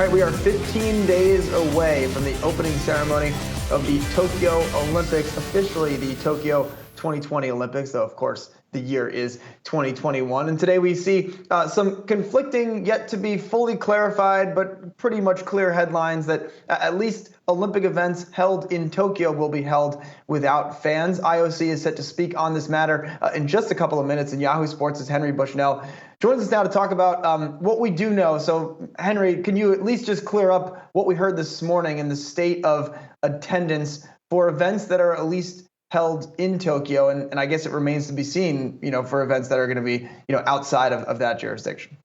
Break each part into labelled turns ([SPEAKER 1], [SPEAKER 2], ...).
[SPEAKER 1] right, we are 15 days away from the opening ceremony of the Tokyo Olympics, officially the Tokyo 2020 Olympics, though, of course, the year is 2021. And today we see some conflicting, yet to be fully clarified, but pretty much clear headlines that at least Olympic events held in Tokyo will be held without fans. IOC is set to speak on this matter in just a couple of minutes, and Yahoo Sports' Henry Bushnell joins us now to talk about what we do know. So, Henry, can you at least just clear up what we heard this morning in the state of attendance for events that are at least held in Tokyo, and I guess it remains to be seen, for events that are going to be, outside of that jurisdiction.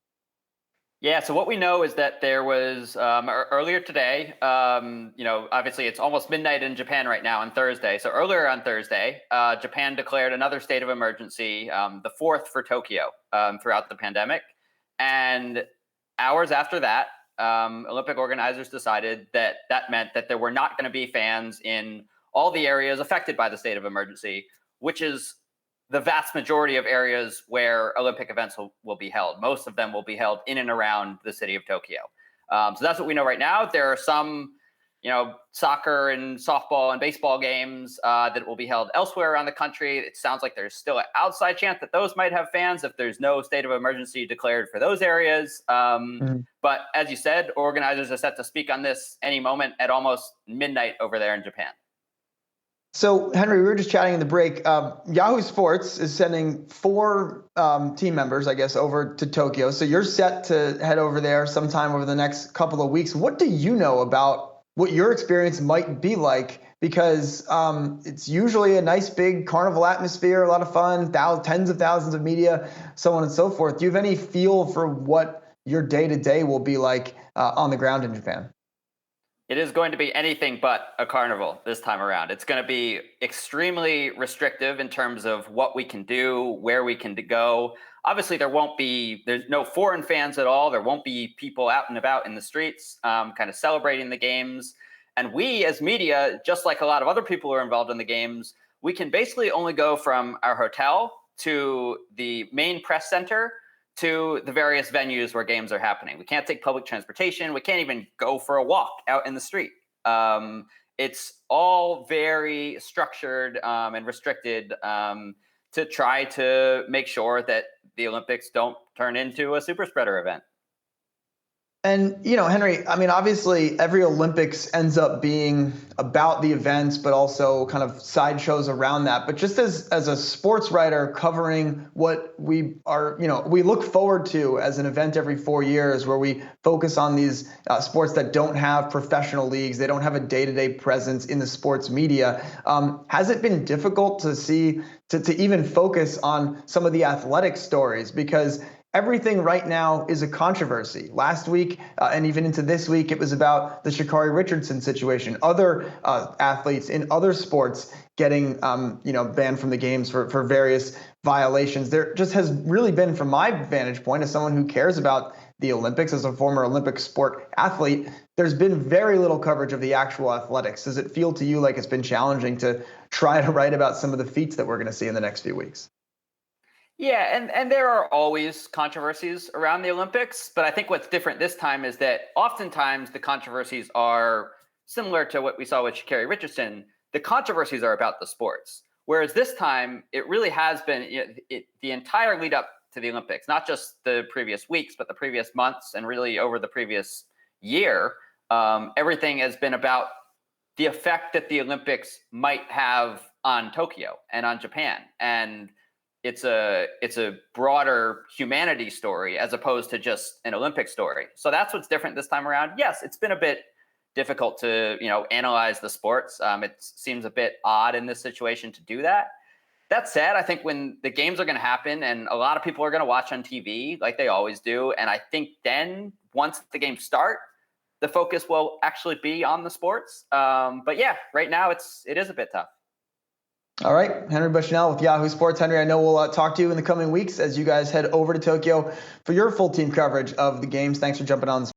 [SPEAKER 2] Yeah, so what we know is that there was earlier today, obviously it's almost midnight in Japan right now on Thursday. So earlier on Thursday, Japan declared another state of emergency, the fourth for Tokyo throughout the pandemic. And hours after that, Olympic organizers decided that meant that there were not going to be fans in all the areas affected by the state of emergency, which is the vast majority of areas where Olympic events will be held. Most of them will be held in and around the city of Tokyo. So that's what we know right now. There are some, soccer and softball and baseball games that will be held elsewhere around the country. It sounds like there's still an outside chance that those might have fans if there's no state of emergency declared for those areas. But as you said, organizers are set to speak on this any moment at almost midnight over there in Japan.
[SPEAKER 1] So, Henry, we were just chatting in the break. Yahoo Sports is sending 4 team members, I guess, over to Tokyo. So you're set to head over there sometime over the next couple of weeks. What do you know about what your experience might be like? Because it's usually a nice big carnival atmosphere, a lot of fun, tens of thousands of media, so on and so forth. Do you have any feel for what your day-to-day will be like on the ground in Japan?
[SPEAKER 2] It is going to be anything but a carnival this time around. It's going to be extremely restrictive in terms of what we can do, where we can go. Obviously, there's no foreign fans at all. There won't be people out and about in the streets kind of celebrating the games. And we as media, just like a lot of other people who are involved in the games, we can basically only go from our hotel to the main press center to the various venues where games are happening. We can't take public transportation. We can't even go for a walk out in the street. It's all very structured and restricted to try to make sure that the Olympics don't turn into a super spreader event.
[SPEAKER 1] And, Henry, I mean, obviously every Olympics ends up being about the events, but also kind of sideshows around that. But just as a sports writer covering what we are, we look forward to as an event every 4 years where we focus on these sports that don't have professional leagues. They don't have a day-to-day presence in the sports media. Has it been difficult to see, to even focus on some of the athletic stories? Because everything right now is a controversy. Last week and even into this week, it was about the Sha'Carri Richardson situation. Other athletes in other sports getting, banned from the games for various violations. There just has really been, from my vantage point, as someone who cares about the Olympics, as a former Olympic sport athlete, there's been very little coverage of the actual athletics. Does it feel to you like it's been challenging to try to write about some of the feats that we're going to see in the next few weeks?
[SPEAKER 2] Yeah, and there are always controversies around the Olympics, but I think what's different this time is that oftentimes the controversies are similar to what we saw with Sha'Carri Richardson. The controversies are about the sports, whereas this time it really has been the entire lead up to the Olympics, not just the previous weeks, but the previous months and really over the previous year. Everything has been about the effect that the Olympics might have on Tokyo and on Japan, and it's a broader humanity story as opposed to just an Olympic story. So that's what's different this time around. Yes, it's been a bit difficult to analyze the sports. It seems a bit odd in this situation to do that. That said, I think when the games are going to happen and a lot of people are going to watch on TV like they always do, and I think then once the games start, the focus will actually be on the sports. But yeah, right now it is a bit tough.
[SPEAKER 1] All right, Henry Bushnell with Yahoo Sports. Henry, I know we'll talk to you in the coming weeks as you guys head over to Tokyo for your full team coverage of the games. Thanks for jumping on.